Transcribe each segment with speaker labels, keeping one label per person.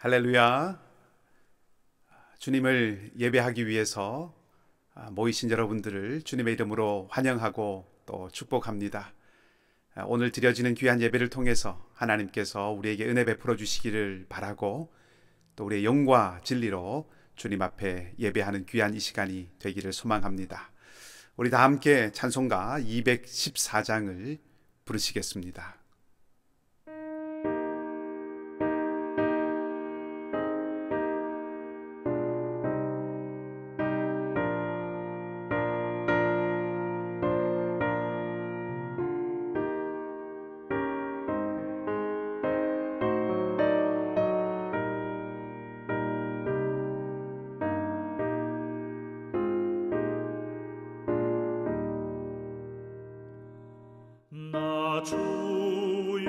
Speaker 1: 할렐루야. 주님을 예배하기 위해서 모이신 여러분들을 주님의 이름으로 환영하고 또 축복합니다. 오늘 드려지는 귀한 예배를 통해서 하나님께서 우리에게 은혜 베풀어 주시기를 바라고 또 우리의 영과 진리로 주님 앞에 예배하는 귀한 이 시간이 되기를 소망합니다. 우리 다 함께 찬송가 214장을 부르시겠습니다.
Speaker 2: 나 주의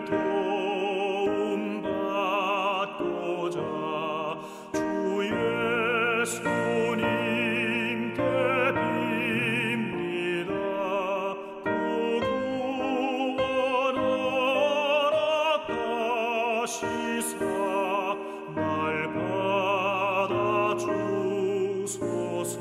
Speaker 2: 도움 받고자 주 예수님께 빕니다. 구원 허락하시사 날 받아주소서.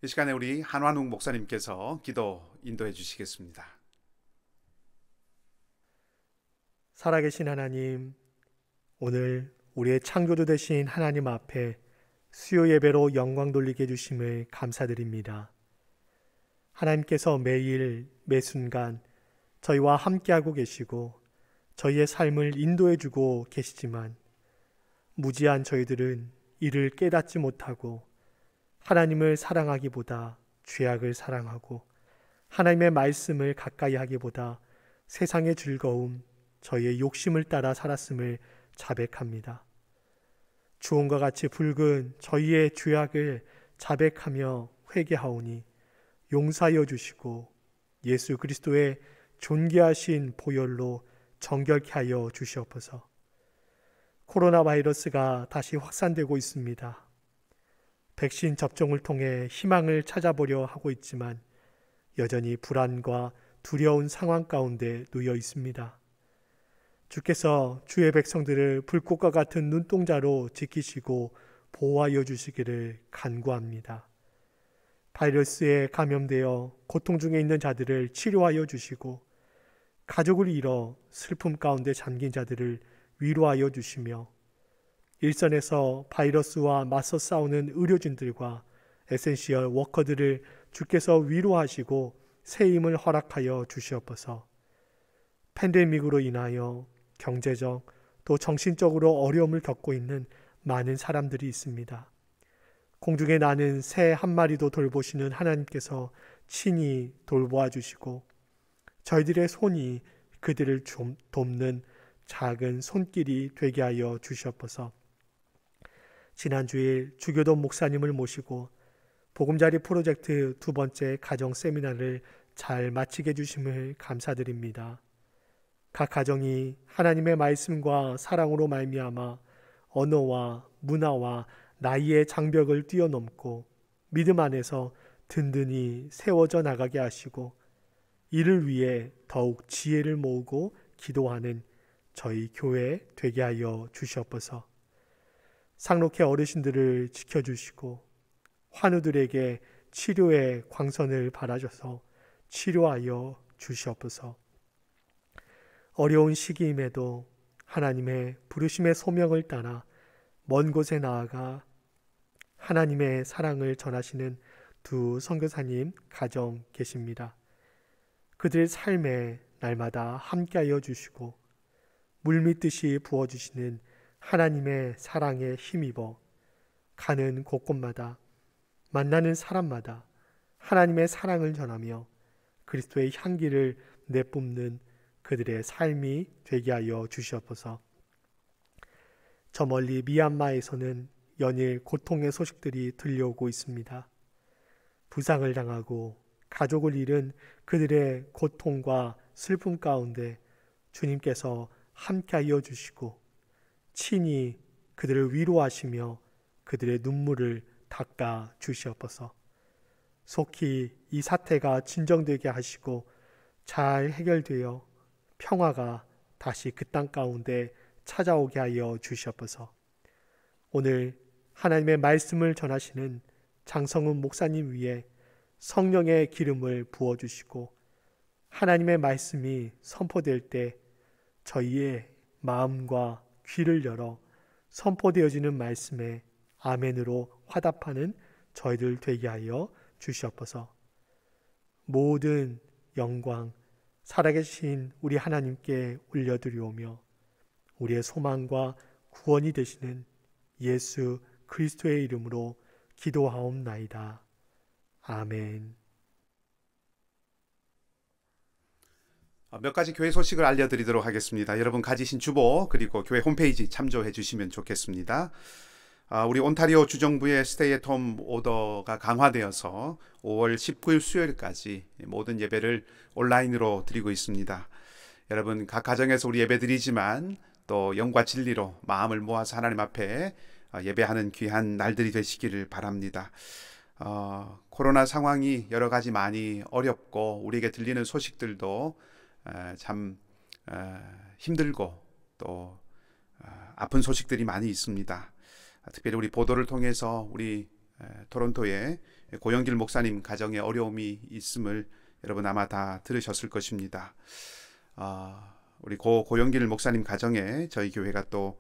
Speaker 1: 이 시간에 우리 한완웅 목사님께서 기도 인도해 주시겠습니다.
Speaker 3: 살아계신 하나님, 오늘 우리의 창조주 되신 하나님 앞에 수요 예배로 영광 돌리게 해주심을 감사드립니다. 하나님께서 매일 매순간 저희와 함께하고 계시고 저희의 삶을 인도해주고 계시지만 무지한 저희들은 이를 깨닫지 못하고 하나님을 사랑하기보다 죄악을 사랑하고 하나님의 말씀을 가까이 하기보다 세상의 즐거움, 저희의 욕심을 따라 살았음을 자백합니다. 주홍과 같이 붉은 저희의 죄악을 자백하며 회개하오니 용서하여 주시고 예수 그리스도의 존귀하신 보혈로 정결케 하여 주시옵소서. 코로나 바이러스가 다시 확산되고 있습니다. 백신 접종을 통해 희망을 찾아보려 하고 있지만 여전히 불안과 두려운 상황 가운데 놓여 있습니다. 주께서 주의 백성들을 불꽃과 같은 눈동자로 지키시고 보호하여 주시기를 간구합니다. 바이러스에 감염되어 고통 중에 있는 자들을 치료하여 주시고 가족을 잃어 슬픔 가운데 잠긴 자들을 위로하여 주시며 일선에서 바이러스와 맞서 싸우는 의료진들과 에센시얼 워커들을 주께서 위로하시고 새 힘을 허락하여 주시옵소서. 팬데믹으로 인하여 경제적 또 정신적으로 어려움을 겪고 있는 많은 사람들이 있습니다. 공중에 나는 새 한 마리도 돌보시는 하나님께서 친히 돌보아 주시고 저희들의 손이 그들을 돕는 작은 손길이 되게 하여 주시옵소서. 지난 주일 주교동 목사님을 모시고 보금자리 프로젝트 2번째 가정 세미나를 잘 마치게 해주심을 감사드립니다. 각 가정이 하나님의 말씀과 사랑으로 말미암아 언어와 문화와 나이의 장벽을 뛰어넘고 믿음 안에서 든든히 세워져 나가게 하시고 이를 위해 더욱 지혜를 모으고 기도하는 저희 교회 되게 하여 주시옵소서. 상록회 어르신들을 지켜주시고 환우들에게 치료의 광선을 발하셔서 치료하여 주시옵소서. 어려운 시기임에도 하나님의 부르심의 소명을 따라 먼 곳에 나아가 하나님의 사랑을 전하시는 두 선교사님 가정 계십니다. 그들의 삶에 날마다 함께하여 주시고 물밀듯이 부어주시는 하나님의 사랑에 힘입어 가는 곳곳마다 만나는 사람마다 하나님의 사랑을 전하며 그리스도의 향기를 내뿜는 그들의 삶이 되게 하여 주시옵소서. 저 멀리 미얀마에서는 연일 고통의 소식들이 들려오고 있습니다. 부상을 당하고 가족을 잃은 그들의 고통과 슬픔 가운데 주님께서 함께하여 주시고 친히 그들을 위로하시며 그들의 눈물을 닦아 주시옵소서. 속히 이 사태가 진정되게 하시고 잘 해결되어 평화가 다시 그 땅 가운데 찾아오게 하여 주시옵소서. 오늘 하나님의 말씀을 전하시는 장성훈 목사님 위에 성령의 기름을 부어주시고 하나님의 말씀이 선포될 때 저희의 마음과 귀를 열어 선포되어지는 말씀에 아멘으로 화답하는 저희들 되게 하여 주시옵소서. 모든 영광 살아계신 우리 하나님께 올려드리오며 우리의 소망과 구원이 되시는 예수 그리스도의 이름으로 기도하옵나이다. 아멘.
Speaker 1: 몇 가지 교회 소식을 알려드리도록 하겠습니다. 여러분 가지신 주보 그리고 교회 홈페이지 참조해 주시면 좋겠습니다. 우리 온타리오 주정부의 스테이 앳 홈 오더가 강화되어서 5월 19일 수요일까지 모든 예배를 온라인으로 드리고 있습니다. 여러분 각 가정에서 우리 예배 드리지만 또 영과 진리로 마음을 모아서 하나님 앞에 예배하는 귀한 날들이 되시기를 바랍니다. 코로나 상황이 여러 가지 많이 어렵고 우리에게 들리는 소식들도 참 힘들고 또 아픈 소식들이 많이 있습니다. 특별히 우리 보도를 통해서 우리 토론토에 고영길 목사님 가정에 어려움이 있음을 여러분 아마 다 들으셨을 것입니다. 우리 고영길 목사님 가정에 저희 교회가 또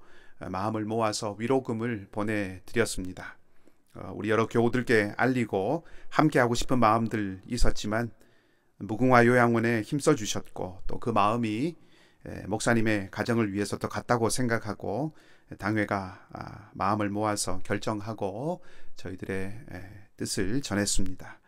Speaker 1: 마음을 모아서 위로금을 보내드렸습니다. 우리 여러 교우들께 알리고 함께하고 싶은 마음들 있었지만 무궁화 요양원에 힘써 주셨고 또 그 마음이 목사님의 가정을 위해서 더 같다고 생각하고 당회가 마음을 모아서 결정하고 저희들의 뜻을 전했습니다.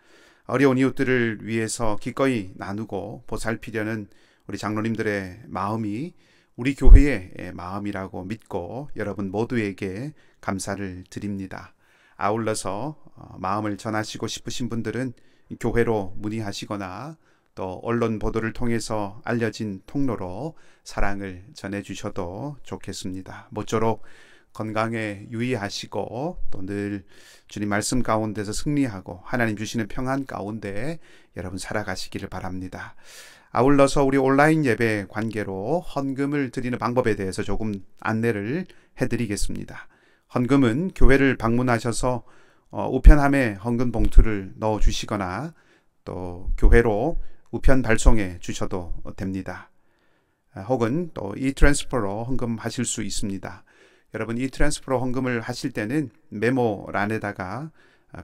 Speaker 1: 어려운 이웃들을 위해서 기꺼이 나누고 보살피려는 우리 장로님들의 마음이 우리 교회의 마음이라고 믿고 여러분 모두에게 감사를 드립니다. 아울러서 마음을 전하시고 싶으신 분들은 교회로 문의하시거나 또 언론 보도를 통해서 알려진 통로로 사랑을 전해주셔도 좋겠습니다. 모쪼록 건강에 유의하시고 또 늘 주님 말씀 가운데서 승리하고 하나님 주시는 평안 가운데 여러분 살아가시기를 바랍니다. 아울러서 우리 온라인 예배 관계로 헌금을 드리는 방법에 대해서 조금 안내를 해드리겠습니다. 헌금은 교회를 방문하셔서 우편함에 헌금 봉투를 넣어주시거나 또 교회로 우편 발송해 주셔도 됩니다. 혹은 또 이트랜스퍼로 헌금하실 수 있습니다. 여러분 이트랜스퍼로 헌금을 하실 때는 메모란에다가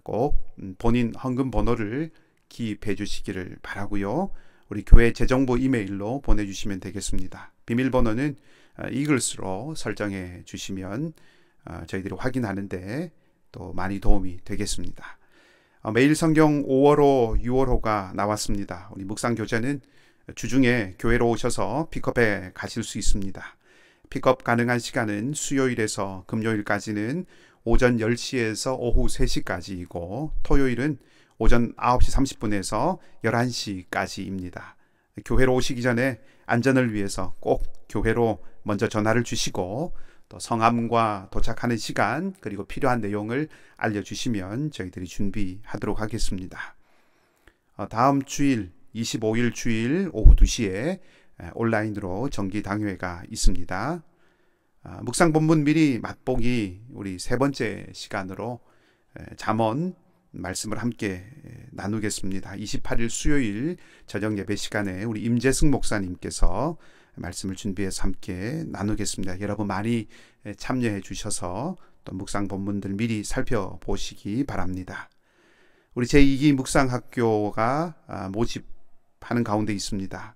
Speaker 1: 꼭 본인 헌금 번호를 기입해 주시기를 바라고요. 우리 교회 재정부 이메일로 보내주시면 되겠습니다. 비밀번호는 이글스로 설정해 주시면 저희들이 확인하는데 또 많이 도움이 되겠습니다. 매일 성경 5월호, 6월호가 나왔습니다. 우리 묵상교재는 주중에 교회로 오셔서 픽업해 가실 수 있습니다. 픽업 가능한 시간은 수요일에서 금요일까지는 오전 10시에서 오후 3시까지이고 토요일은 오전 9시 30분에서 11시까지입니다. 교회로 오시기 전에 안전을 위해서 꼭 교회로 먼저 전화를 주시고 또 성함과 도착하는 시간 그리고 필요한 내용을 알려주시면 저희들이 준비하도록 하겠습니다. 다음 주일 25일 주일 오후 2시에 온라인으로 정기 당회가 있습니다. 묵상 본문 미리 맛보기 우리 세 번째 시간으로 잠언 말씀을 함께 나누겠습니다. 28일 수요일 저녁 예배 시간에 우리 임재승 목사님께서 말씀을 준비해서 함께 나누겠습니다. 여러분 많이 참여해 주셔서 또 묵상 본문들 미리 살펴보시기 바랍니다. 우리 제2기 묵상학교가 모집하는 가운데 있습니다.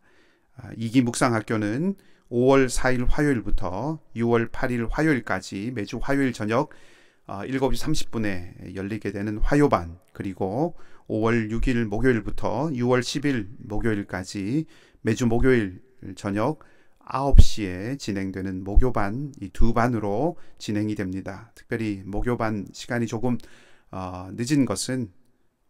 Speaker 1: 2기 묵상학교는 5월 4일 화요일부터 6월 8일 화요일까지 매주 화요일 저녁 7시 30분에 열리게 되는 화요반 그리고 5월 6일 목요일부터 6월 10일 목요일까지 매주 목요일 저녁 9시에 진행되는 목요반 이 두 반으로 진행이 됩니다. 특별히 목요반 시간이 조금 늦은 것은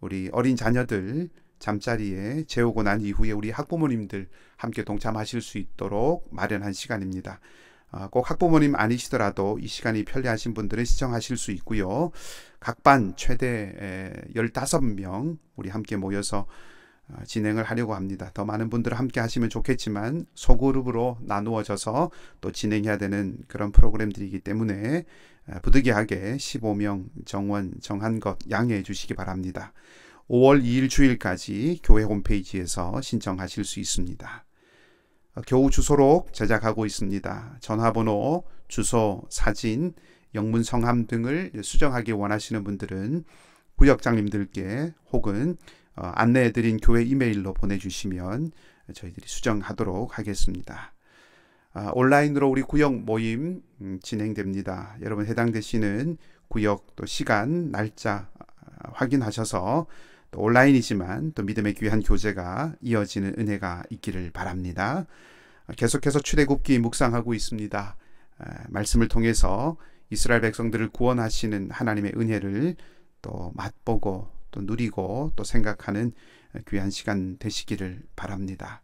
Speaker 1: 우리 어린 자녀들 잠자리에 재우고 난 이후에 우리 학부모님들 함께 동참하실 수 있도록 마련한 시간입니다. 꼭 학부모님 아니시더라도 이 시간이 편리하신 분들은 시청하실 수 있고요. 각 반 최대 15명 우리 함께 모여서 진행을 하려고 합니다. 더 많은 분들 함께 하시면 좋겠지만 소그룹으로 나누어져서 또 진행해야 되는 그런 프로그램들이기 때문에 부득이하게 15명 정한 것 양해해 주시기 바랍니다. 5월 2일 주일까지 교회 홈페이지에서 신청하실 수 있습니다. 교우 주소록 제작하고 있습니다. 전화번호, 주소, 사진, 영문 성함 등을 수정하기 원하시는 분들은 구역장님들께 혹은 안내해드린 교회 이메일로 보내주시면 저희들이 수정하도록 하겠습니다. 온라인으로 우리 구역 모임 진행됩니다. 여러분 해당되시는 구역 또 시간, 날짜 확인하셔서 또 온라인이지만 또 믿음의 귀한 교제가 이어지는 은혜가 있기를 바랍니다. 계속해서 출애굽기 묵상하고 있습니다. 말씀을 통해서 이스라엘 백성들을 구원하시는 하나님의 은혜를 또 맛보고 또 누리고 또 생각하는 귀한 시간 되시기를 바랍니다.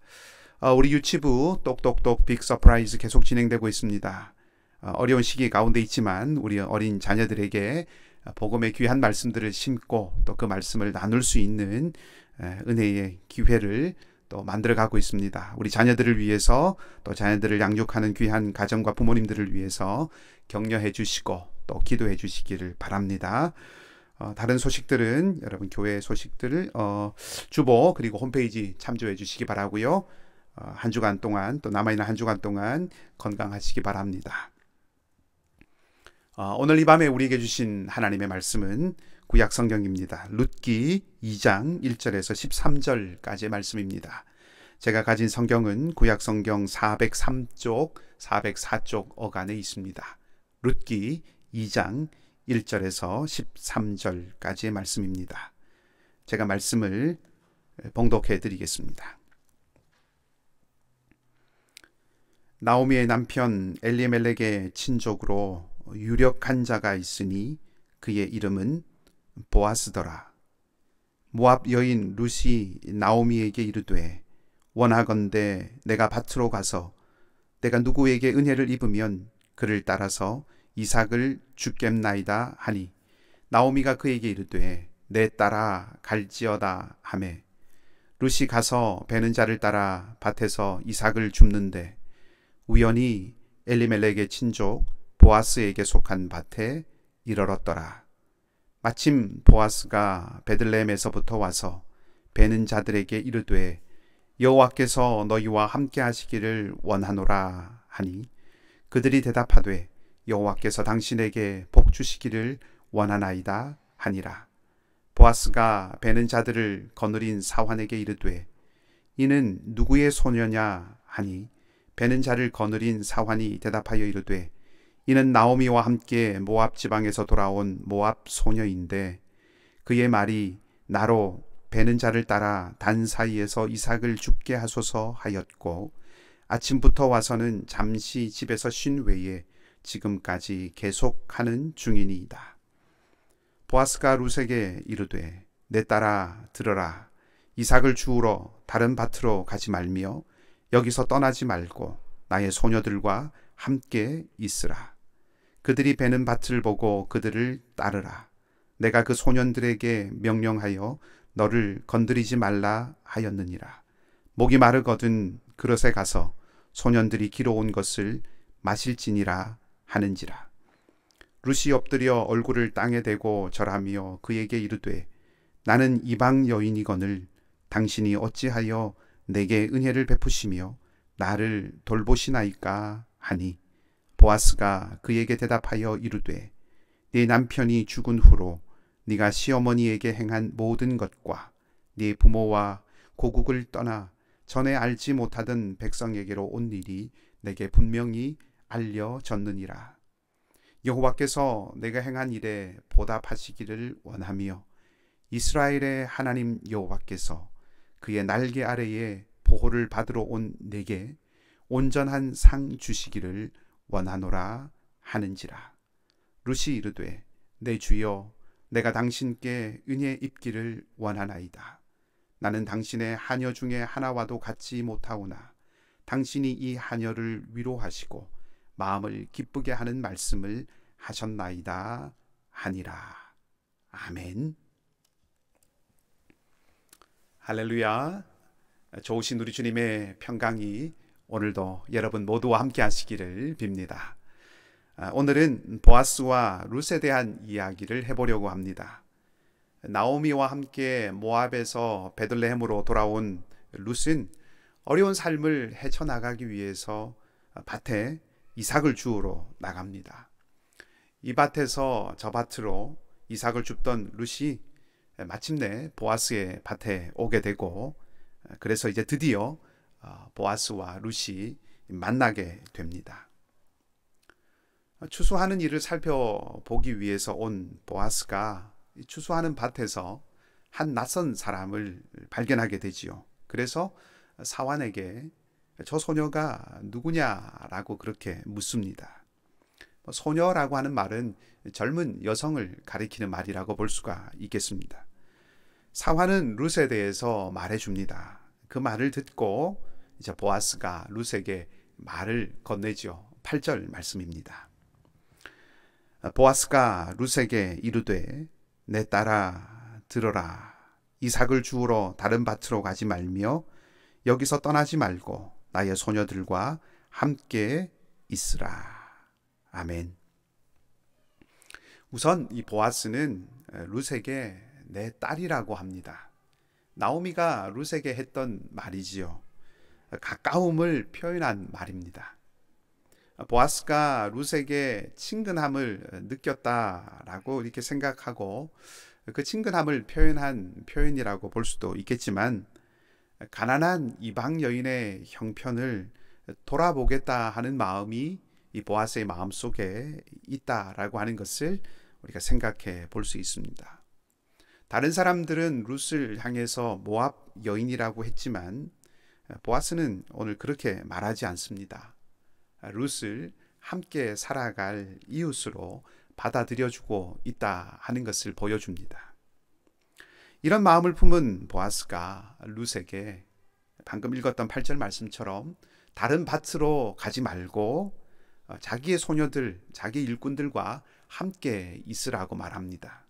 Speaker 1: 우리 유치부 똑똑똑 빅 서프라이즈 계속 진행되고 있습니다. 어려운 시기 가운데 있지만 우리 어린 자녀들에게 복음의 귀한 말씀들을 심고 또 그 말씀을 나눌 수 있는 은혜의 기회를 또 만들어가고 있습니다. 우리 자녀들을 위해서 또 자녀들을 양육하는 귀한 가정과 부모님들을 위해서 격려해 주시고 또 기도해 주시기를 바랍니다. 다른 소식들은 여러분 교회 소식들을 주보 그리고 홈페이지 참조해 주시기 바라고요. 한 주간 동안 또 남아있는 한 주간 동안 건강하시기 바랍니다. 오늘 이 밤에 우리에게 주신 하나님의 말씀은 구약 성경입니다. 룻기 2장 1절에서 13절까지의 말씀입니다. 제가 가진 성경은 구약 성경 403쪽, 404쪽 어간에 있습니다. 룻기 2장 1절에서 13절까지의 말씀입니다. 제가 말씀을 봉독해 드리겠습니다. 나오미의 남편 엘리멜렉의 친족으로 유력한 자가 있으니 그의 이름은 보아스더라. 모압 여인 룻이 나오미에게 이르되 원하건대 내가 밭으로 가서 내가 누구에게 은혜를 입으면 그를 따라서 이삭을 주겠나이다 하니 나오미가 그에게 이르되 내 따라 갈지어다 하매 룻이 가서 베는 자를 따라 밭에서 이삭을 줍는데 우연히 엘리멜렉의 친족 보아스에게 속한 밭에 이르렀더라. 마침 보아스가 베들레헴에서부터 와서 베는 자들에게 이르되 여호와께서 너희와 함께 하시기를 원하노라 하니 그들이 대답하되 여호와께서 당신에게 복 주시기를 원하나이다 하니라. 보아스가 베는 자들을 거느린 사환에게 이르되 이는 누구의 소녀냐 하니 베는 자를 거느린 사환이 대답하여 이르되 이는 나오미와 함께 모압 지방에서 돌아온 모압 소녀인데 그의 말이 나로 베는 자를 따라 단 사이에서 이삭을 줍게 하소서 하였고 아침부터 와서는 잠시 집에서 쉰 외에 지금까지 계속하는 중이니이다. 보아스가 룻에게 이르되 내 따라 들으라. 이삭을 주우러 다른 밭으로 가지 말며 여기서 떠나지 말고 나의 소녀들과 함께 있으라. 그들이 베는 밭을 보고 그들을 따르라. 내가 그 소년들에게 명령하여 너를 건드리지 말라 하였느니라. 목이 마르거든 그릇에 가서 소년들이 길어온 것을 마실지니라 하는지라. 룻이 엎드려 얼굴을 땅에 대고 절하며 그에게 이르되 나는 이방 여인이거늘 당신이 어찌하여 내게 은혜를 베푸시며 나를 돌보시나이까 하니 보아스가 그에게 대답하여 이르되 네 남편이 죽은 후로 네가 시어머니에게 행한 모든 것과 네 부모와 고국을 떠나 전에 알지 못하던 백성에게로 온 일이 내게 분명히 알려졌느니라. 여호와께서 내가 행한 일에 보답하시기를 원하며 이스라엘의 하나님 여호와께서 그의 날개 아래에 보호를 받으러 온 내게 온전한 상 주시기를 원하노라 하는지라. 룻이 이르되 내 주여 내가 당신께 은혜 입기를 원하나이다. 나는 당신의 하녀 중에 하나와도 같지 못하오나 당신이 이 하녀를 위로하시고 마음을 기쁘게 하는 말씀을 하셨나이다 하니라. 아멘. 할렐루야. 좋으신 우리 주님의 평강이 오늘도 여러분 모두와 함께 하시기를 빕니다. 오늘은 보아스와 룻에 대한 이야기를 해보려고 합니다. 나오미와 함께 모압에서 베들레헴으로 돌아온 룻은 어려운 삶을 헤쳐나가기 위해서 밭에 이삭을 주우러 나갑니다. 이 밭에서 저 밭으로 이삭을 줍던 룻이 마침내 보아스의 밭에 오게 되고 그래서 이제 드디어 보아스와 룻이 만나게 됩니다. 추수하는 일을 살펴보기 위해서 온 보아스가 추수하는 밭에서 한 낯선 사람을 발견하게 되지요. 그래서 사환에게 저 소녀가 누구냐라고 그렇게 묻습니다. 소녀라고 하는 말은 젊은 여성을 가리키는 말이라고 볼 수가 있겠습니다. 사환은 룻에 대해서 말해줍니다. 그 말을 듣고 이제 보아스가 룻에게 말을 건네죠. 8절 말씀입니다. 보아스가 룻에게 이르되 내 딸아 들어라. 이삭을 주우러 다른 밭으로 가지 말며 여기서 떠나지 말고 나의 소녀들과 함께 있으라. 아멘. 우선 이 보아스는 룻에게 내 딸이라고 합니다. 나오미가 룻에게 했던 말이지요. 가까움을 표현한 말입니다. 보아스가 룻에게 친근함을 느꼈다라고 이렇게 생각하고 그 친근함을 표현한 표현이라고 볼 수도 있겠지만, 가난한 이방 여인의 형편을 돌아보겠다 하는 마음이 이 보아스의 마음 속에 있다라고 하는 것을 우리가 생각해 볼 수 있습니다. 다른 사람들은 룻을 향해서 모압 여인이라고 했지만 보아스는 오늘 그렇게 말하지 않습니다. 룻을 함께 살아갈 이웃으로 받아들여주고 있다 하는 것을 보여줍니다. 이런 마음을 품은 보아스가 룻에게 방금 읽었던 8절 말씀처럼 다른 밭으로 가지 말고 자기의 소녀들, 자기 일꾼들과 함께 있으라고 말합니다.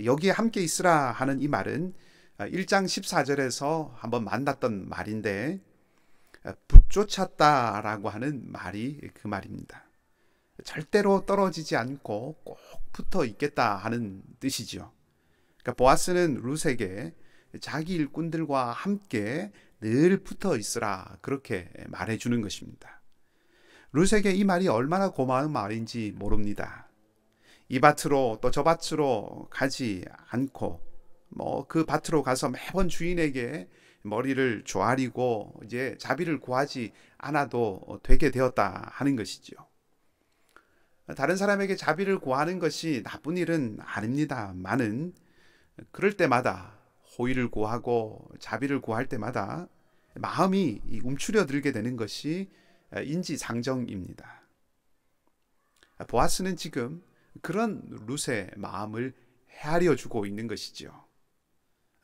Speaker 1: 여기에 함께 있으라 하는 이 말은 1장 14절에서 한번 만났던 말인데, 붙쫓았다라고 하는 말이 그 말입니다. 절대로 떨어지지 않고 꼭 붙어 있겠다 하는 뜻이죠. 그러니까 보아스는 룻에게 자기 일꾼들과 함께 늘 붙어 있으라 그렇게 말해주는 것입니다. 룻에게 이 말이 얼마나 고마운 말인지 모릅니다. 이 밭으로 또 저 밭으로 가지 않고 그 밭으로 가서 매번 주인에게 머리를 조아리고 이제 자비를 구하지 않아도 되게 되었다 하는 것이죠. 다른 사람에게 자비를 구하는 것이 나쁜 일은 아닙니다만은, 그럴 때마다 호의를 구하고 자비를 구할 때마다 마음이 움츠려들게 되는 것이 인지상정입니다. 보아스는 지금 그런 룻의 마음을 헤아려 주고 있는 것이죠.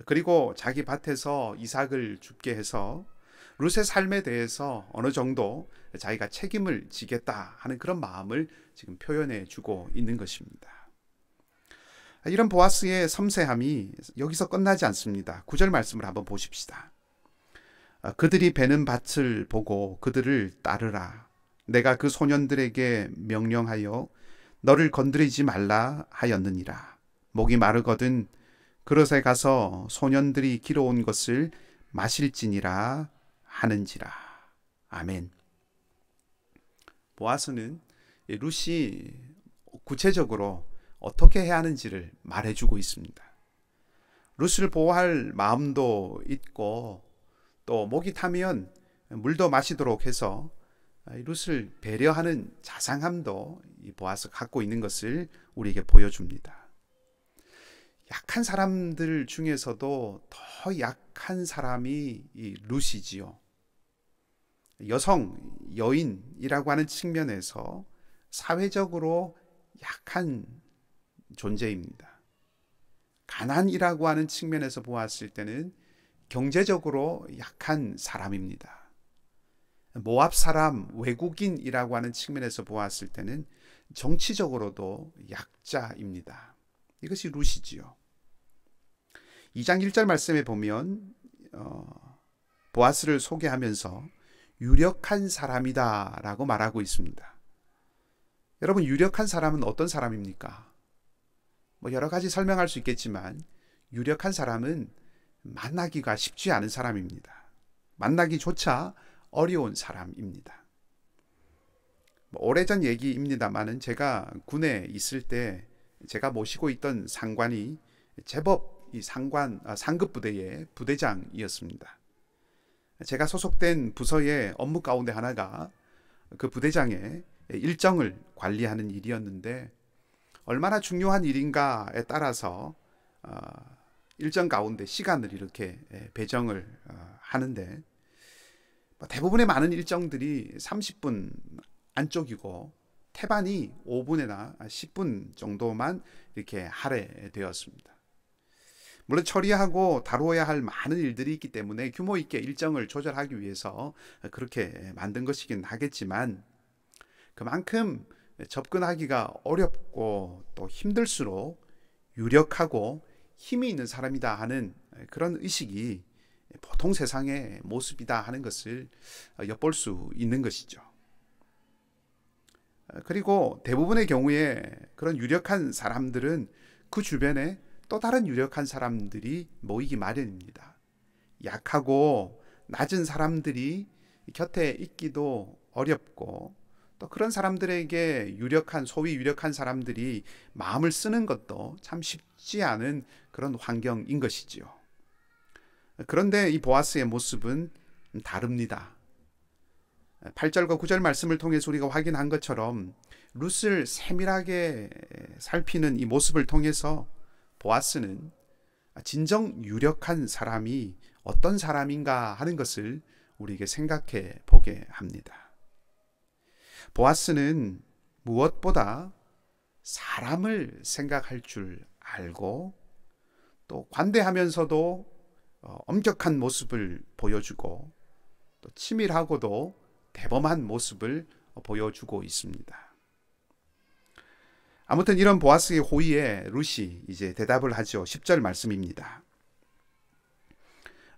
Speaker 1: 그리고 자기 밭에서 이삭을 죽게 해서 룻의 삶에 대해서 어느 정도 자기가 책임을 지겠다 하는 그런 마음을 지금 표현해 주고 있는 것입니다. 이런 보아스의 섬세함이 여기서 끝나지 않습니다. 9절 말씀을 한번 보십시다. 그들이 베는 밭을 보고 그들을 따르라. 내가 그 소년들에게 명령하여 너를 건드리지 말라 하였느니라. 목이 마르거든 그릇에 가서 소년들이 길어온 것을 마실지니라 하는지라. 아멘. 보아스는 룻이 구체적으로 어떻게 해야 하는지를 말해주고 있습니다. 룻을 보호할 마음도 있고 또 목이 타면 물도 마시도록 해서 룻을 배려하는 자상함도 이 보아스가 갖고 있는 것을 우리에게 보여줍니다. 약한 사람들 중에서도 더 약한 사람이 이 룻이지요. 여성, 여인이라고 하는 측면에서 사회적으로 약한 존재입니다. 가난이라고 하는 측면에서 보았을 때는 경제적으로 약한 사람입니다. 모압 사람, 외국인이라고 하는 측면에서 보았을 때는 정치적으로도 약자입니다. 이것이 룻이지요. 2장 1절 말씀에 보면 보아스를 소개하면서 유력한 사람이다 라고 말하고 있습니다. 여러분, 유력한 사람은 어떤 사람입니까? 여러 가지 설명할 수 있겠지만 유력한 사람은 만나기가 쉽지 않은 사람입니다. 만나기조차 어려운 사람입니다. 오래전 얘기입니다만은 제가 군에 있을 때 제가 모시고 있던 상관이 제법 이 상급 부대의 부대장이었습니다. 제가 소속된 부서의 업무 가운데 하나가 그 부대장의 일정을 관리하는 일이었는데, 얼마나 중요한 일인가에 따라서 일정 가운데 시간을 이렇게 배정을 하는데, 대부분의 많은 일정들이 30분 안쪽이고 태반이 5분이나 10분 정도만 이렇게 할애되었습니다. 물론 처리하고 다루어야 할 많은 일들이 있기 때문에 규모 있게 일정을 조절하기 위해서 그렇게 만든 것이긴 하겠지만, 그만큼 접근하기가 어렵고 또 힘들수록 유력하고 힘이 있는 사람이다 하는 그런 의식이 보통 세상의 모습이다 하는 것을 엿볼 수 있는 것이죠. 그리고 대부분의 경우에 그런 유력한 사람들은 그 주변에 또 다른 유력한 사람들이 모이기 마련입니다. 약하고 낮은 사람들이 곁에 있기도 어렵고, 또 그런 사람들에게 소위 유력한 사람들이 마음을 쓰는 것도 참 쉽지 않은 그런 환경인 것이지요. 그런데 이 보아스의 모습은 다릅니다. 8절과 9절 말씀을 통해서 우리가 확인한 것처럼 룻을 세밀하게 살피는 이 모습을 통해서 보아스는 진정 유력한 사람이 어떤 사람인가 하는 것을 우리에게 생각해 보게 합니다. 보아스는 무엇보다 사람을 생각할 줄 알고, 또 관대하면서도 엄격한 모습을 보여주고, 또 치밀하고도 대범한 모습을 보여주고 있습니다. 아무튼 이런 보아스의 호의에 룻이 이제 대답을 하죠. 10절 말씀입니다.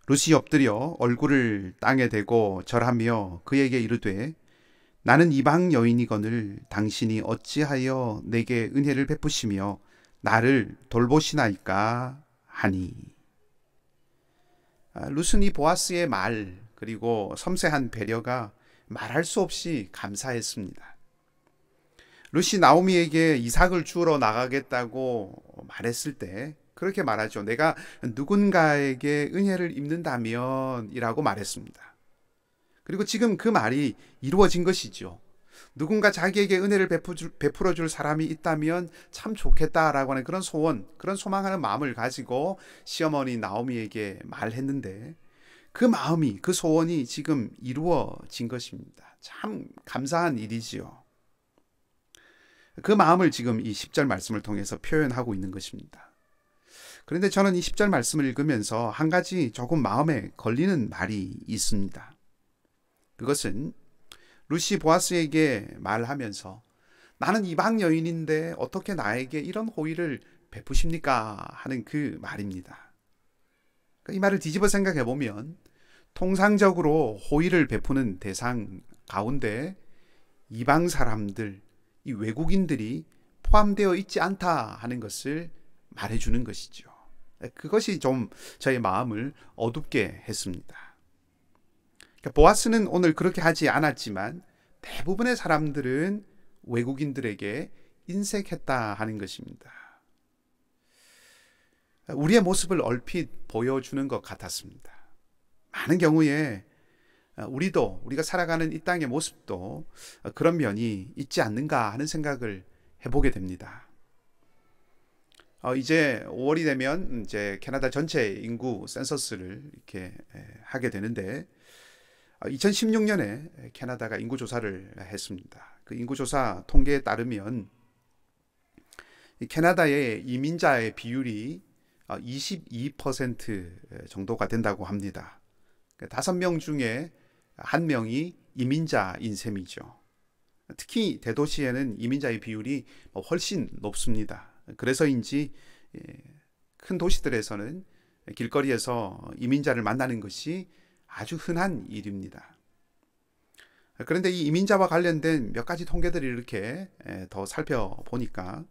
Speaker 1: 룻이 엎드려 얼굴을 땅에 대고 절하며 그에게 이르되, 나는 이방 여인이거늘 당신이 어찌하여 내게 은혜를 베푸시며 나를 돌보시나이까 하니. 룻은 이 보아스의 말, 그리고 섬세한 배려가 말할 수 없이 감사했습니다. 룻이 나오미에게 이삭을 주우러 나가겠다고 말했을 때 그렇게 말하죠. 내가 누군가에게 은혜를 입는다면 이라고 말했습니다. 그리고 지금 그 말이 이루어진 것이죠. 누군가 자기에게 은혜를 베풀어 줄 사람이 있다면 참 좋겠다라고 하는 그런 소원, 그런 소망하는 마음을 가지고 시어머니 나오미에게 말했는데, 그 마음이, 그 소원이 지금 이루어진 것입니다. 참 감사한 일이지요. 그 마음을 지금 이 10절 말씀을 통해서 표현하고 있는 것입니다. 그런데 저는 이 10절 말씀을 읽으면서 한 가지 조금 마음에 걸리는 말이 있습니다. 그것은 룻이 보아스에게 말하면서 나는 이방 여인인데 어떻게 나에게 이런 호의를 베푸십니까? 하는 그 말입니다. 이 말을 뒤집어 생각해 보면 통상적으로 호의를 베푸는 대상 가운데 이방 사람들, 이 외국인들이 포함되어 있지 않다 하는 것을 말해주는 것이죠. 그것이 좀 저의 마음을 어둡게 했습니다. 보아스는 오늘 그렇게 하지 않았지만 대부분의 사람들은 외국인들에게 인색했다 하는 것입니다. 우리의 모습을 얼핏 보여주는 것 같았습니다. 많은 경우에 우리가 살아가는 이 땅의 모습도 그런 면이 있지 않는가 하는 생각을 해보게 됩니다. 이제 5월이 되면 이제 캐나다 전체 인구 센서스를 이렇게 하게 되는데, 2016년에 캐나다가 인구조사를 했습니다. 그 인구조사 통계에 따르면 캐나다의 이민자의 비율이 22% 정도가 된다고 합니다. 5명 중에 1명이 이민자인 셈이죠. 특히 대도시에는 이민자의 비율이 훨씬 높습니다. 그래서인지 큰 도시들에서는 길거리에서 이민자를 만나는 것이 아주 흔한 일입니다. 그런데 이 이민자와 관련된 몇 가지 통계들을 이렇게 더 살펴보니까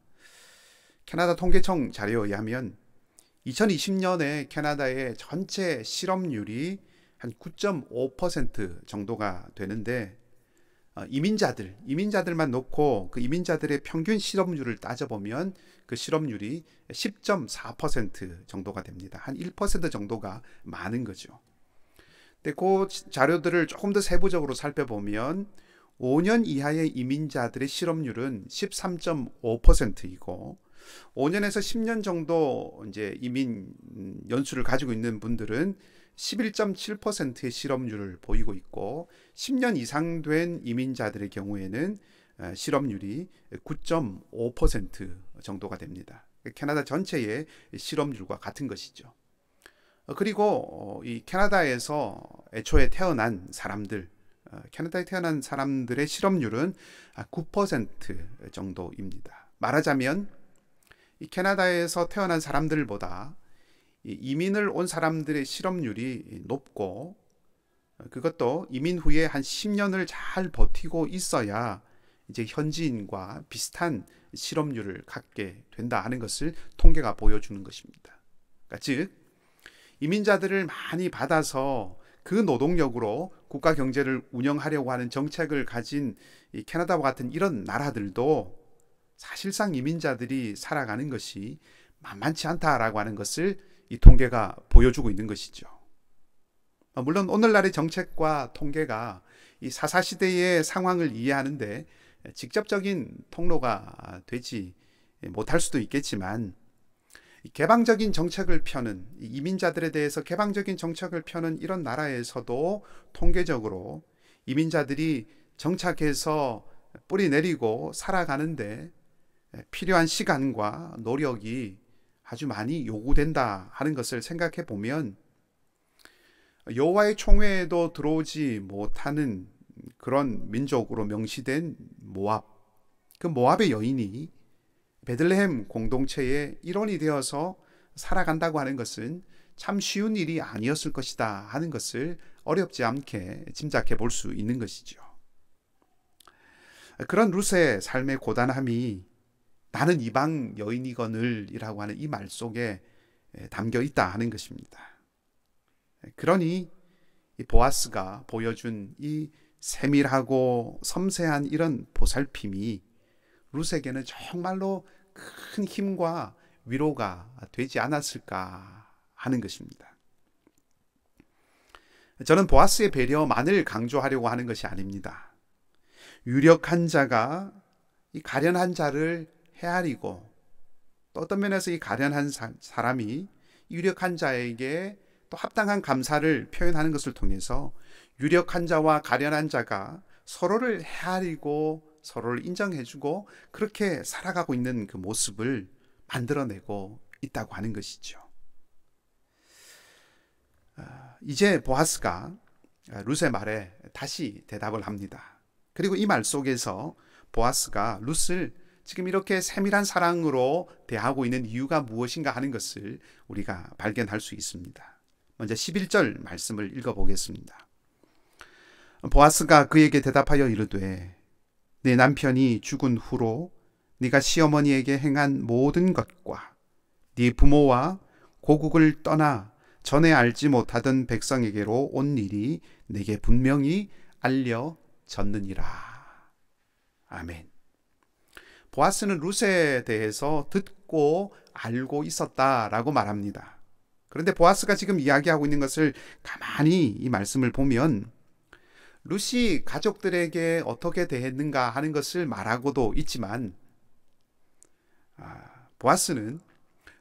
Speaker 1: 캐나다 통계청 자료에 의하면 2020년에 캐나다의 전체 실업률이 한 9.5% 정도가 되는데, 이민자들만 놓고 그 이민자들의 평균 실업률을 따져보면 그 실업률이 10.4% 정도가 됩니다. 한 1% 정도가 많은 거죠. 근데 그 자료들을 조금 더 세부적으로 살펴보면 5년 이하의 이민자들의 실업률은 13.5%이고 5년에서 10년 정도 이제 이민 연수를 가지고 있는 분들은 11.7%의 실업률을 보이고 있고, 10년 이상 된 이민자들의 경우에는 실업률이 9.5% 정도가 됩니다. 캐나다 전체의 실업률과 같은 것이죠. 그리고 이 캐나다에서 애초에 태어난 사람들, 캐나다에 태어난 사람들의 실업률은 9% 정도입니다. 말하자면 이 캐나다에서 태어난 사람들보다 이민을 온 사람들의 실업률이 높고, 그것도 이민 후에 한 10년을 잘 버티고 있어야 이제 현지인과 비슷한 실업률을 갖게 된다 하는 것을 통계가 보여주는 것입니다. 그러니까 즉 이민자들을 많이 받아서 그 노동력으로 국가 경제를 운영하려고 하는 정책을 가진 이 캐나다와 같은 이런 나라들도 사실상 이민자들이 살아가는 것이 만만치 않다라고 하는 것을 이 통계가 보여주고 있는 것이죠. 물론 오늘날의 정책과 통계가 이 사사시대의 상황을 이해하는데 직접적인 통로가 되지 못할 수도 있겠지만 개방적인 정책을 펴는 이민자들에 대해서 개방적인 정책을 펴는 이런 나라에서도 통계적으로 이민자들이 정착해서 뿌리 내리고 살아가는데 필요한 시간과 노력이 아주 많이 요구된다 하는 것을 생각해 보면 여호와의 총회에도 들어오지 못하는 그런 민족으로 명시된 모압, 그 모압의 여인이 베들레헴 공동체의 일원이 되어서 살아간다고 하는 것은 참 쉬운 일이 아니었을 것이다 하는 것을 어렵지 않게 짐작해 볼 수 있는 것이죠. 그런 룻의 삶의 고단함이 나는 이방 여인이거늘이라고 하는 이 말 속에 담겨 있다 하는 것입니다. 그러니 이 보아스가 보여준 이 세밀하고 섬세한 이런 보살핌이 룻에게는 정말로 큰 힘과 위로가 되지 않았을까 하는 것입니다. 저는 보아스의 배려만을 강조하려고 하는 것이 아닙니다. 유력한 자가 이 가련한 자를 헤아리고 또 어떤 면에서 이 가련한 사람이 유력한 자에게 또 합당한 감사를 표현하는 것을 통해서 유력한 자와 가련한 자가 서로를 헤아리고 서로를 인정해주고 그렇게 살아가고 있는 그 모습을 만들어내고 있다고 하는 것이죠. 이제 보아스가 룻의 말에 다시 대답을 합니다. 그리고 이 말 속에서 보아스가 룻을 지금 이렇게 세밀한 사랑으로 대하고 있는 이유가 무엇인가 하는 것을 우리가 발견할 수 있습니다. 먼저 11절 말씀을 읽어보겠습니다. 보아스가 그에게 대답하여 이르되 내 남편이 죽은 후로 네가 시어머니에게 행한 모든 것과 네 부모와 고국을 떠나 전에 알지 못하던 백성에게로 온 일이 내게 분명히 알려졌느니라. 아멘. 보아스는 룻에 대해서 듣고 알고 있었다라고 말합니다. 그런데 보아스가 지금 이야기하고 있는 것을 가만히 이 말씀을 보면 룻이 가족들에게 어떻게 대했는가 하는 것을 말하고도 있지만 보아스는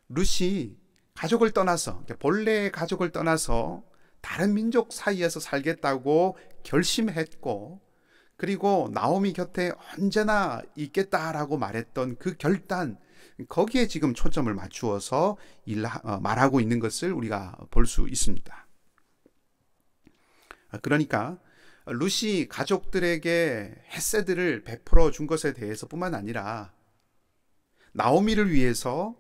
Speaker 1: 룻이 가족을 떠나서 본래의 가족을 떠나서 다른 민족 사이에서 살겠다고 결심했고 그리고 나오미 곁에 언제나 있겠다라고 말했던 그 결단 거기에 지금 초점을 맞추어서 말하고 있는 것을 우리가 볼 수 있습니다. 그러니까 룻이 가족들에게 헤세드를 베풀어 준 것에 대해서 뿐만 아니라 나오미를 위해서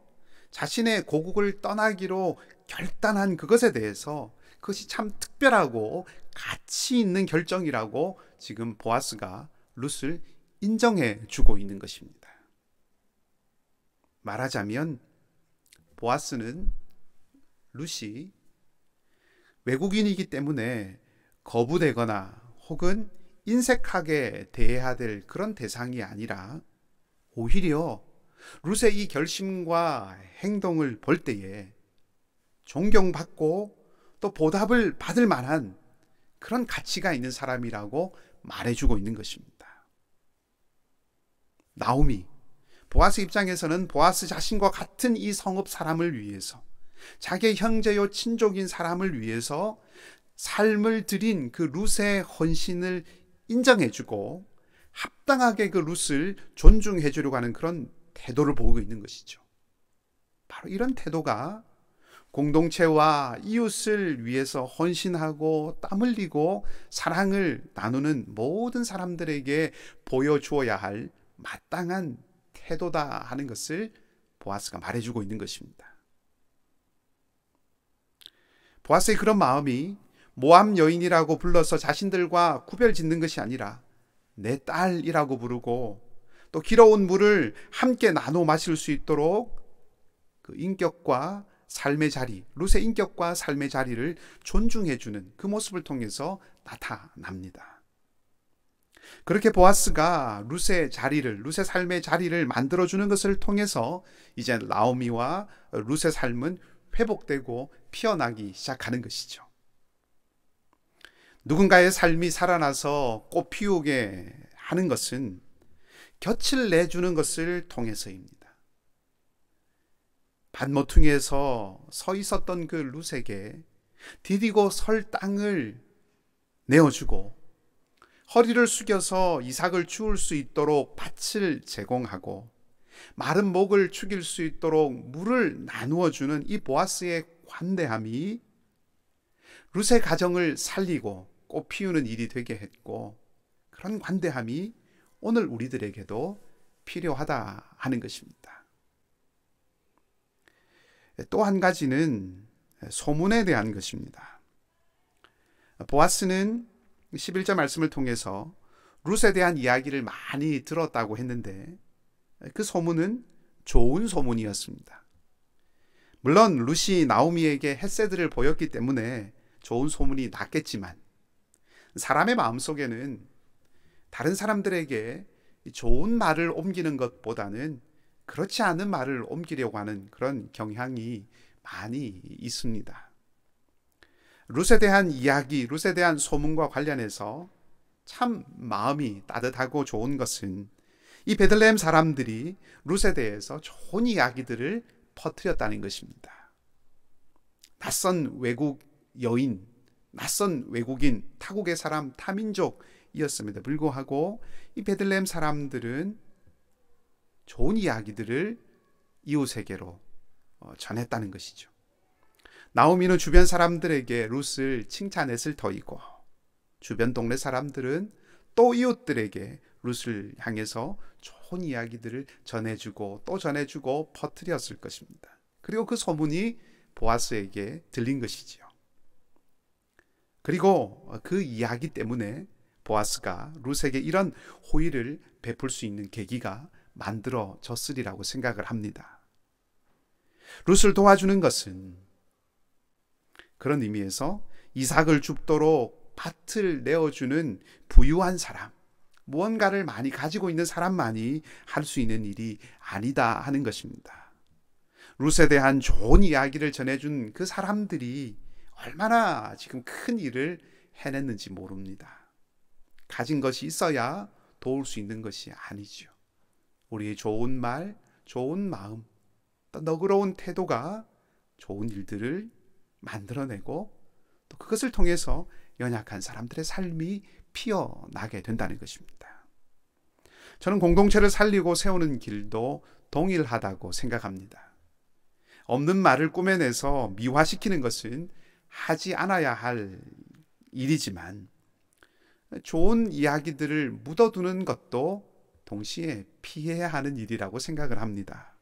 Speaker 1: 자신의 고국을 떠나기로 결단한 그것에 대해서 그것이 참 특별하고 가치 있는 결정이라고 지금 보아스가 룻을 인정해 주고 있는 것입니다. 말하자면 보아스는 룻이 외국인이기 때문에 거부되거나 혹은 인색하게 대해야 될 그런 대상이 아니라 오히려 룻의 이 결심과 행동을 볼 때에 존경받고 또 보답을 받을 만한 그런 가치가 있는 사람이라고 말해주고 있는 것입니다. 나오미, 보아스 입장에서는 보아스 자신과 같은 이 성읍 사람을 위해서 자기의 형제요 친족인 사람을 위해서 삶을 드린 그 룻의 헌신을 인정해주고 합당하게 그 룻을 존중해주려고 하는 그런 태도를 보이고 있는 것이죠. 바로 이런 태도가 공동체와 이웃을 위해서 헌신하고 땀 흘리고 사랑을 나누는 모든 사람들에게 보여주어야 할 마땅한 태도다 하는 것을 보아스가 말해주고 있는 것입니다. 보아스의 그런 마음이 모압 여인이라고 불러서 자신들과 구별 짓는 것이 아니라 내 딸이라고 부르고 또 길어온 물을 함께 나눠 마실 수 있도록 그 인격과 삶의 자리, 룻의 인격과 삶의 자리를 존중해주는 그 모습을 통해서 나타납니다. 그렇게 보아스가 룻의 삶의 자리를 만들어주는 것을 통해서 이제 나오미와 룻의 삶은 회복되고 피어나기 시작하는 것이죠. 누군가의 삶이 살아나서 꽃 피우게 하는 것은 곁을 내주는 것을 통해서입니다. 밭모퉁이에서 서 있었던 그 룻에게 디디고 설 땅을 내어주고 허리를 숙여서 이삭을 주울 수 있도록 밭을 제공하고 마른 목을 축일 수 있도록 물을 나누어 주는 이 보아스의 관대함이 룻의 가정을 살리고 꽃 피우는 일이 되게 했고, 그런 관대함이 오늘 우리들에게도 필요하다 하는 것입니다. 또 한 가지는 소문에 대한 것입니다. 보아스는 11절 말씀을 통해서 룻에 대한 이야기를 많이 들었다고 했는데 그 소문은 좋은 소문이었습니다. 물론 룻이 나오미에게 헷세드를 보였기 때문에 좋은 소문이 났겠지만 사람의 마음속에는 다른 사람들에게 좋은 말을 옮기는 것보다는 그렇지 않은 말을 옮기려고 하는 그런 경향이 많이 있습니다. 룻에 대한 이야기, 룻에 대한 소문과 관련해서 참 마음이 따뜻하고 좋은 것은 이 베들레헴 사람들이 룻에 대해서 좋은 이야기들을 퍼뜨렸다는 것입니다. 낯선 외국 여인, 낯선 외국인, 타국의 사람, 타민족이었음에도 불구하고 이 베들레헴 사람들은 좋은 이야기들을 이웃에게로 전했다는 것이죠. 나오미는 주변 사람들에게 룻을 칭찬했을 터이고 주변 동네 사람들은 또 이웃들에게 룻을 향해서 좋은 이야기들을 전해주고 또 전해주고 퍼뜨렸을 것입니다. 그리고 그 소문이 보아스에게 들린 것이지요. 그리고 그 이야기 때문에 보아스가 룻에게 이런 호의를 베풀 수 있는 계기가 만들어졌으리라고 생각을 합니다. 룻을 도와주는 것은 그런 의미에서 이삭을 줍도록 밭을 내어주는 부유한 사람, 무언가를 많이 가지고 있는 사람만이 할 수 있는 일이 아니다 하는 것입니다. 룻에 대한 좋은 이야기를 전해준 그 사람들이 얼마나 지금 큰 일을 해냈는지 모릅니다. 가진 것이 있어야 도울 수 있는 것이 아니죠. 우리의 좋은 말, 좋은 마음, 또 너그러운 태도가 좋은 일들을 만들어내고 또 그것을 통해서 연약한 사람들의 삶이 피어나게 된다는 것입니다. 저는 공동체를 살리고 세우는 길도 동일하다고 생각합니다. 없는 말을 꾸며내서 미화시키는 것은 하지 않아야 할 일이지만 좋은 이야기들을 묻어두는 것도 동시에 피해야 하는 일이라고 생각을 합니다.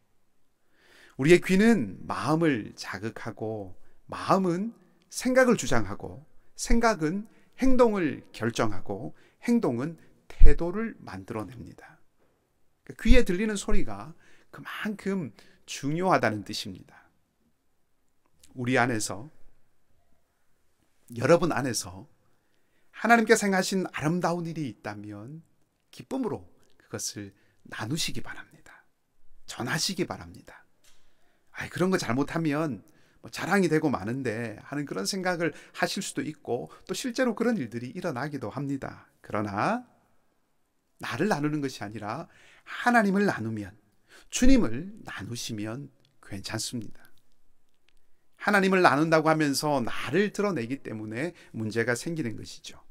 Speaker 1: 우리의 귀는 마음을 자극하고 마음은 생각을 주장하고 생각은 행동을 결정하고 행동은 태도를 만들어냅니다. 귀에 들리는 소리가 그만큼 중요하다는 뜻입니다. 우리 안에서, 여러분 안에서 하나님께서 행하신 아름다운 일이 있다면 기쁨으로 그것을 나누시기 바랍니다. 전하시기 바랍니다. 그런 거 잘못하면 자랑이 되고 마는데 하는 그런 생각을 하실 수도 있고 또 실제로 그런 일들이 일어나기도 합니다. 그러나 나를 나누는 것이 아니라 하나님을 나누면, 주님을 나누시면 괜찮습니다. 하나님을 나눈다고 하면서 나를 드러내기 때문에 문제가 생기는 것이죠.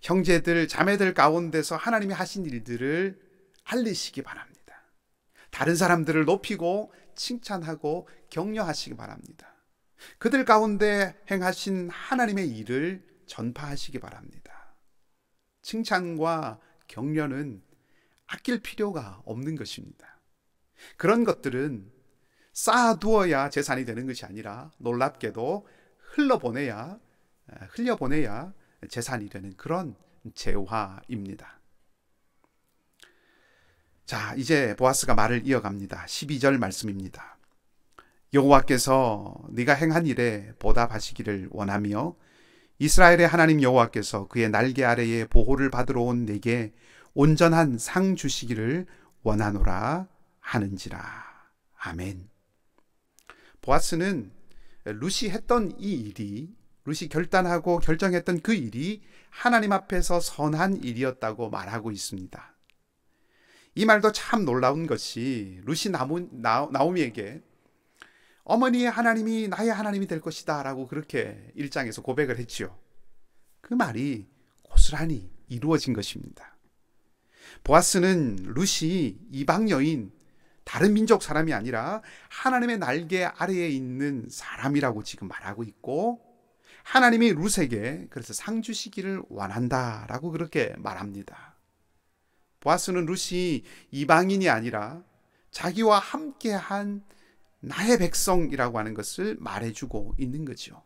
Speaker 1: 형제들, 자매들 가운데서 하나님이 하신 일들을 알리시기 바랍니다. 다른 사람들을 높이고 칭찬하고 격려하시기 바랍니다. 그들 가운데 행하신 하나님의 일을 전파하시기 바랍니다. 칭찬과 격려는 아낄 필요가 없는 것입니다. 그런 것들은 쌓아두어야 재산이 되는 것이 아니라 놀랍게도 흘려보내야 재산이 되는 그런 재화입니다. 자, 이제 보아스가 말을 이어갑니다. 12절 말씀입니다. 여호와께서 네가 행한 일에 보답하시기를 원하며 이스라엘의 하나님 여호와께서 그의 날개 아래에 보호를 받으러 온 내게 온전한 상 주시기를 원하노라 하는지라. 아멘. 보아스는 룻이 했던 이 일이, 룻이 결단하고 결정했던 그 일이 하나님 앞에서 선한 일이었다고 말하고 있습니다. 이 말도 참 놀라운 것이 룻이 나오미에게 어머니의 하나님이 나의 하나님이 될 것이다 라고 그렇게 1장에서 고백을 했지요. 그 말이 고스란히 이루어진 것입니다. 보아스는 룻이 이방 여인, 다른 민족 사람이 아니라 하나님의 날개 아래에 있는 사람이라고 지금 말하고 있고, 하나님이 룻에게 그래서 상 주시기를 원한다라고 그렇게 말합니다. 보아스는 룻이 이방인이 아니라 자기와 함께한 나의 백성이라고 하는 것을 말해주고 있는 거죠.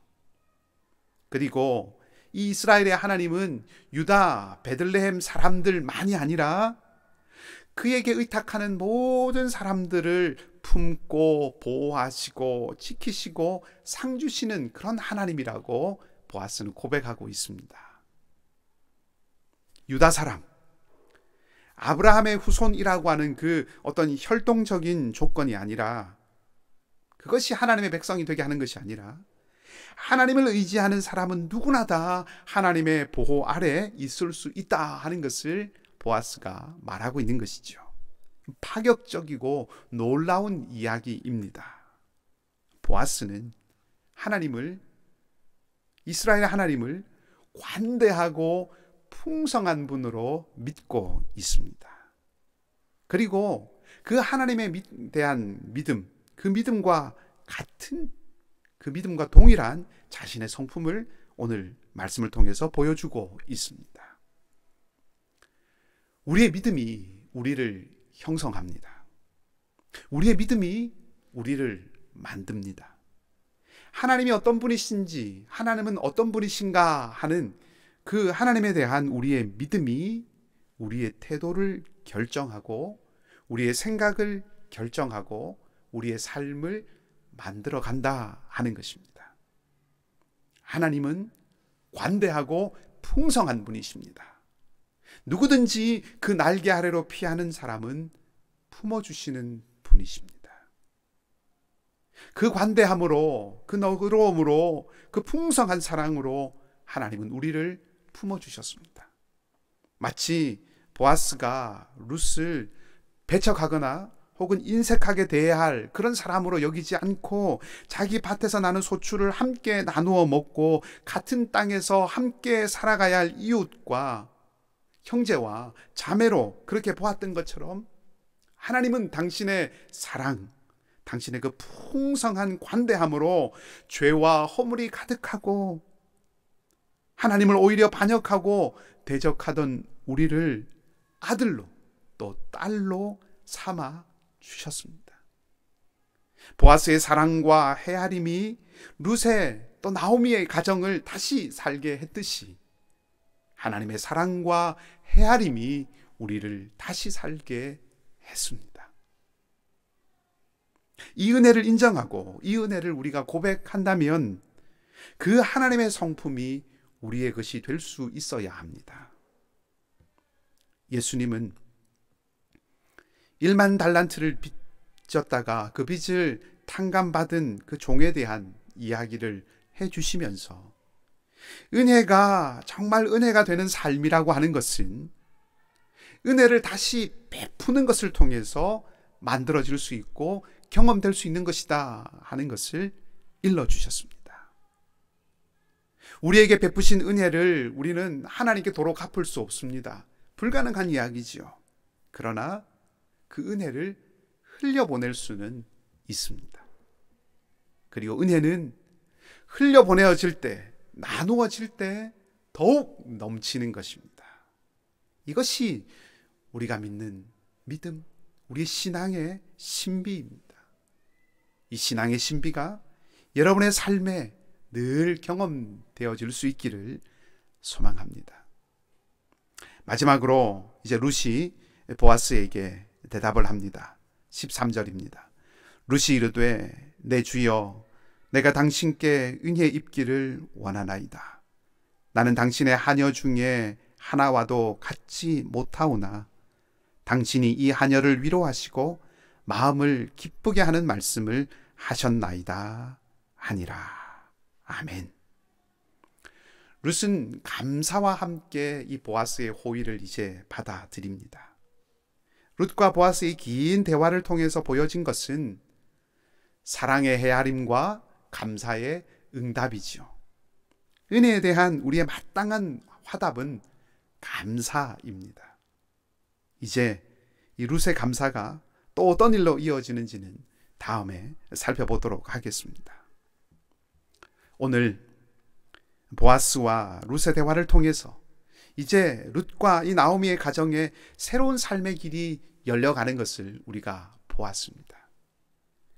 Speaker 1: 그리고 이 이스라엘의 하나님은 유다 베들레헴 사람들만이 아니라 그에게 의탁하는 모든 사람들을 품고 보호하시고 지키시고 상 주시는 그런 하나님이라고 보아스는 고백하고 있습니다. 유다 사람, 아브라함의 후손이라고 하는 그 어떤 혈통적인 조건이 아니라, 그것이 하나님의 백성이 되게 하는 것이 아니라, 하나님을 의지하는 사람은 누구나 다 하나님의 보호 아래 있을 수 있다 하는 것을 보아스가 말하고 있는 것이죠. 파격적이고 놀라운 이야기입니다. 보아스는 하나님을, 이스라엘의 하나님을 관대하고 풍성한 분으로 믿고 있습니다. 그리고 그 하나님에 대한 믿음, 그 믿음과 같은, 그 믿음과 동일한 자신의 성품을 오늘 말씀을 통해서 보여주고 있습니다. 우리의 믿음이 우리를 형성합니다. 우리의 믿음이 우리를 만듭니다. 하나님이 어떤 분이신지, 하나님은 어떤 분이신가 하는 그 하나님에 대한 우리의 믿음이 우리의 태도를 결정하고 우리의 생각을 결정하고 우리의 삶을 만들어 간다 하는 것입니다. 하나님은 관대하고 풍성한 분이십니다. 누구든지 그 날개 아래로 피하는 사람은 품어주시는 분이십니다. 그 관대함으로, 그 너그러움으로, 그 풍성한 사랑으로 하나님은 우리를 품어주셨습니다. 마치 보아스가 룻을 배척하거나 혹은 인색하게 대해야 할 그런 사람으로 여기지 않고 자기 밭에서 나는 소출을 함께 나누어 먹고 같은 땅에서 함께 살아가야 할 이웃과 형제와 자매로 그렇게 보았던 것처럼 하나님은 당신의 사랑, 당신의 그 풍성한 관대함으로 죄와 허물이 가득하고 하나님을 오히려 반역하고 대적하던 우리를 아들로 또 딸로 삼아 주셨습니다. 보아스의 사랑과 헤아림이 룻의 또 나오미의 가정을 다시 살게 했듯이 하나님의 사랑과 헤아림이 우리를 다시 살게 했습니다. 이 은혜를 인정하고 이 은혜를 우리가 고백한다면 그 하나님의 성품이 우리의 것이 될 수 있어야 합니다. 예수님은 1만 달란트를 빚졌다가 그 빚을 탕감받은 그 종에 대한 이야기를 해주시면서 은혜가 정말 은혜가 되는 삶이라고 하는 것은 은혜를 다시 베푸는 것을 통해서 만들어질 수 있고 경험될 수 있는 것이다 하는 것을 일러주셨습니다. 우리에게 베푸신 은혜를 우리는 하나님께 도로 갚을 수 없습니다. 불가능한 이야기지요. 그러나 그 은혜를 흘려보낼 수는 있습니다. 그리고 은혜는 흘려보내어질 때, 나누어질 때 더욱 넘치는 것입니다. 이것이 우리가 믿는 믿음, 우리의 신앙의 신비입니다. 이 신앙의 신비가 여러분의 삶에 늘 경험되어질 수 있기를 소망합니다. 마지막으로 이제 룻이 보아스에게 대답을 합니다. 13절입니다. 룻이 이르되 내 주여 내가 당신께 은혜 입기를 원하나이다. 나는 당신의 하녀 중에 하나와도 같지 못하오나 당신이 이 하녀를 위로하시고 마음을 기쁘게 하는 말씀을 하셨나이다 하니라. 아멘. 룻은 감사와 함께 이 보아스의 호의를 이제 받아들입니다. 룻과 보아스의 긴 대화를 통해서 보여진 것은 사랑의 헤아림과 감사의 응답이지요. 은혜에 대한 우리의 마땅한 화답은 감사입니다. 이제 이 룻의 감사가 또 어떤 일로 이어지는지는 다음에 살펴보도록 하겠습니다. 오늘 보아스와 룻의 대화를 통해서 이제 룻과 이 나오미의 가정에 새로운 삶의 길이 열려가는 것을 우리가 보았습니다.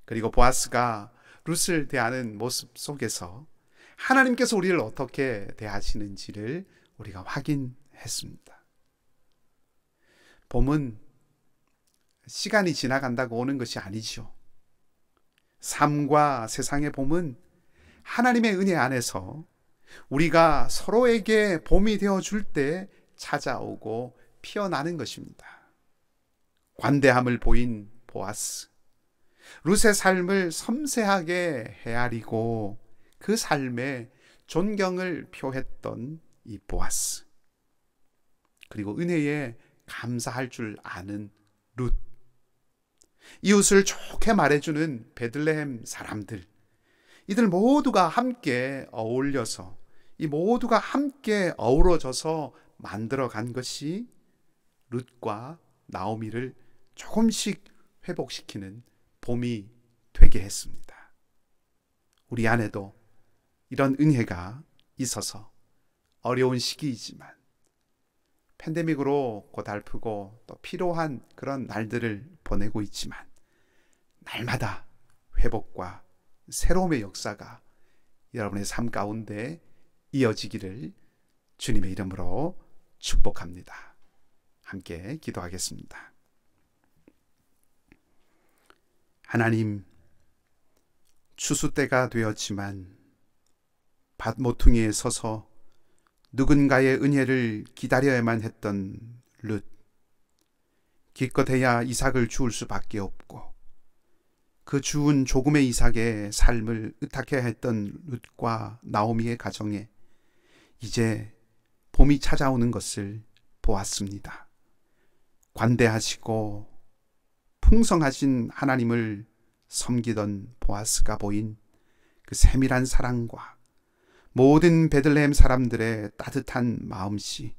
Speaker 1: 그리고 보아스가 룻을 대하는 모습 속에서 하나님께서 우리를 어떻게 대하시는지를 우리가 확인했습니다. 봄은 시간이 지나간다고 오는 것이 아니죠. 삶과 세상의 봄은 하나님의 은혜 안에서 우리가 서로에게 봄이 되어줄 때 찾아오고 피어나는 것입니다. 관대함을 보인 보아스, 룻의 삶을 섬세하게 헤아리고 그 삶에 존경을 표했던 이 보아스, 그리고 은혜에 감사할 줄 아는 룻, 이웃을 좋게 말해주는 베들레헴 사람들, 이들 모두가 함께 어울려서 이 모두가 함께 어우러져서 만들어간 것이 룻과 나오미를 조금씩 회복시키는 봄이 되게 했습니다. 우리 안에도 이런 은혜가 있어서 어려운 시기이지만 팬데믹으로 고달프고 또 필요한 그런 날들을 보내고 있지만 날마다 회복과 새로움의 역사가 여러분의 삶 가운데 이어지기를 주님의 이름으로 축복합니다. 함께 기도하겠습니다. 하나님, 추수 때가 되었지만 밭 모퉁이에 서서 누군가의 은혜를 기다려야만 했던 룻, 기껏해야 이삭을 주울 수밖에 없고 그 주운 조금의 이삭의 삶을 의탁해야 했던 룻과 나오미의 가정에 이제 봄이 찾아오는 것을 보았습니다. 관대하시고 풍성하신 하나님을 섬기던 보아스가 보인 그 세밀한 사랑과 모든 베들레헴 사람들의 따뜻한 마음씨,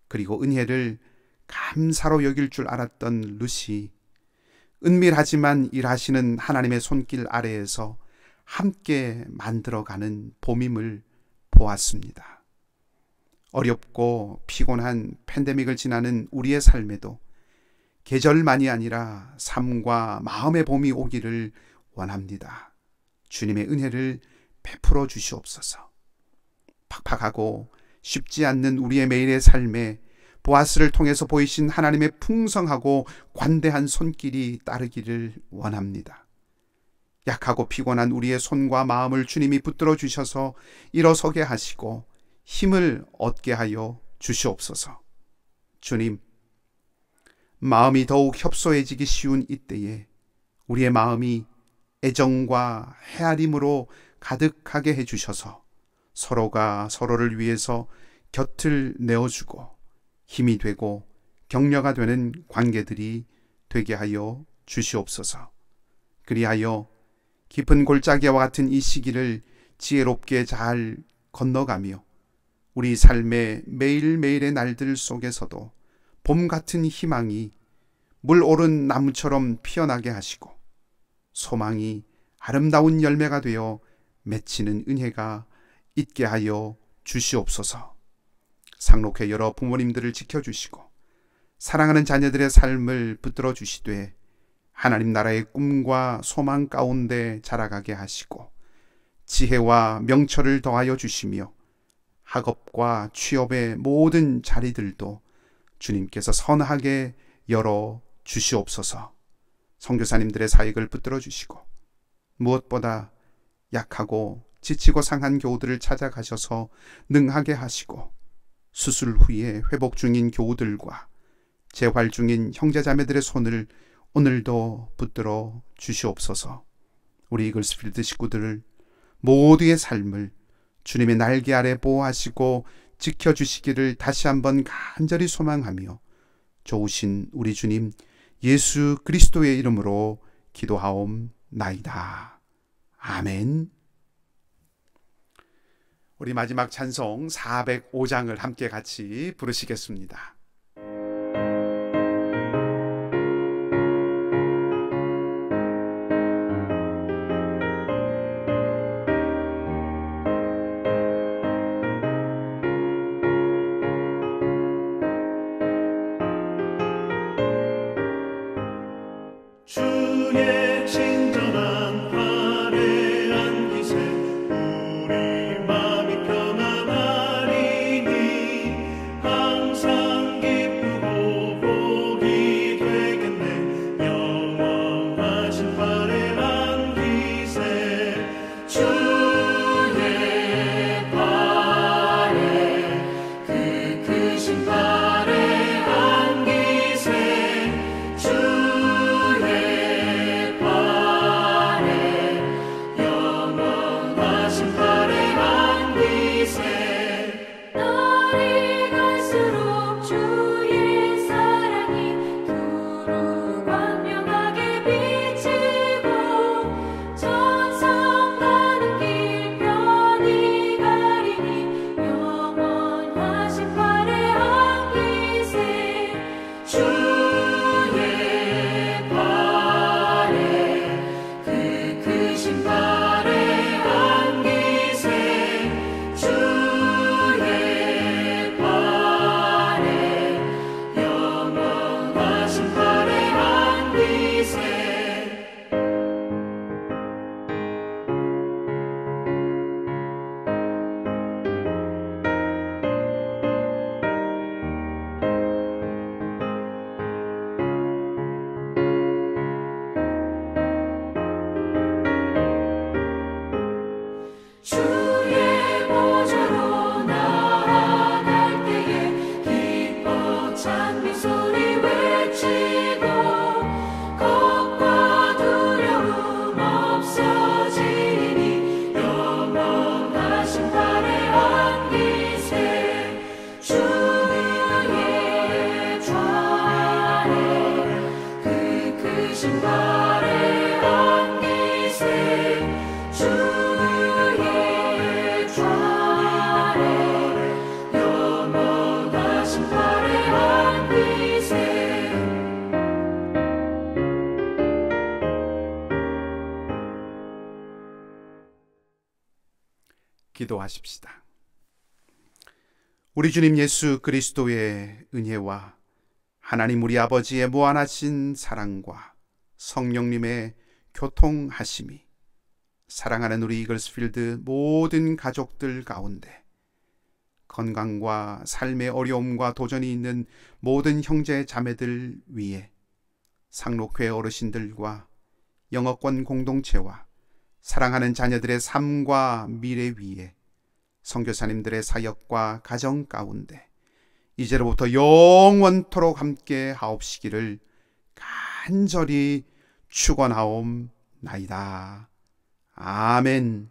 Speaker 1: 그리고 은혜를 감사로 여길 줄 알았던 룻이 은밀하지만 일하시는 하나님의 손길 아래에서 함께 만들어가는 봄임을 보았습니다. 어렵고 피곤한 팬데믹을 지나는 우리의 삶에도 계절만이 아니라 삶과 마음의 봄이 오기를 원합니다. 주님의 은혜를 베풀어 주시옵소서. 팍팍하고 쉽지 않는 우리의 매일의 삶에 보아스를 통해서 보이신 하나님의 풍성하고 관대한 손길이 따르기를 원합니다. 약하고 피곤한 우리의 손과 마음을 주님이 붙들어 주셔서 일어서게 하시고 힘을 얻게 하여 주시옵소서. 주님, 마음이 더욱 협소해지기 쉬운 이때에 우리의 마음이 애정과 헤아림으로 가득하게 해주셔서 서로가 서로를 위해서 곁을 내어주고 힘이 되고 격려가 되는 관계들이 되게 하여 주시옵소서. 그리하여 깊은 골짜기와 같은 이 시기를 지혜롭게 잘 건너가며 우리 삶의 매일매일의 날들 속에서도 봄 같은 희망이 물 오른 나무처럼 피어나게 하시고 소망이 아름다운 열매가 되어 맺히는 은혜가 있게 하여 주시옵소서. 상록회 여러 부모님들을 지켜주시고 사랑하는 자녀들의 삶을 붙들어 주시되 하나님 나라의 꿈과 소망 가운데 자라가게 하시고 지혜와 명철을 더하여 주시며 학업과 취업의 모든 자리들도 주님께서 선하게 열어 주시옵소서. 선교사님들의 사역을 붙들어 주시고 무엇보다 약하고 지치고 상한 교우들을 찾아가셔서 능하게 하시고 수술 후에 회복 중인 교우들과 재활 중인 형제자매들의 손을 오늘도 붙들어 주시옵소서. 우리 이글스필드 식구들을 모두의 삶을 주님의 날개 아래 보호하시고 지켜주시기를 다시 한번 간절히 소망하며 좋으신 우리 주님 예수 그리스도의 이름으로 기도하옵나이다. 아멘. 우리 마지막 찬송 405장을 함께 같이 부르시겠습니다.
Speaker 2: 주의 친절한 팔에 안기세 우리 마음이 평안하리니 항상 기쁘고 복이 되겠네. 영원하신 팔에 안기세 주의 팔에 그 크신 팔에 안기세 주의 보좌로 나아갈 때에 기뻐 찬미 소리 외치고 겁과 두려움 없어지니 영원하신 팔에 안기세 주의 좌에 그 크신 팔에 안기세
Speaker 1: 기도하십시다. 우리 주님 예수 그리스도의 은혜와 하나님 우리 아버지의 무한하신 사랑과 성령님의 교통하심이 사랑하는 우리 이글스필드 모든 가족들 가운데 건강과 삶의 어려움과 도전이 있는 모든 형제 자매들 위에 상록회 어르신들과 영어권 공동체와 사랑하는 자녀들의 삶과 미래 위에 선교사님들의 사역과 가정 가운데 이제로부터 영원토록 함께 하옵시기를 간절히 축원하옵나이다. 아멘.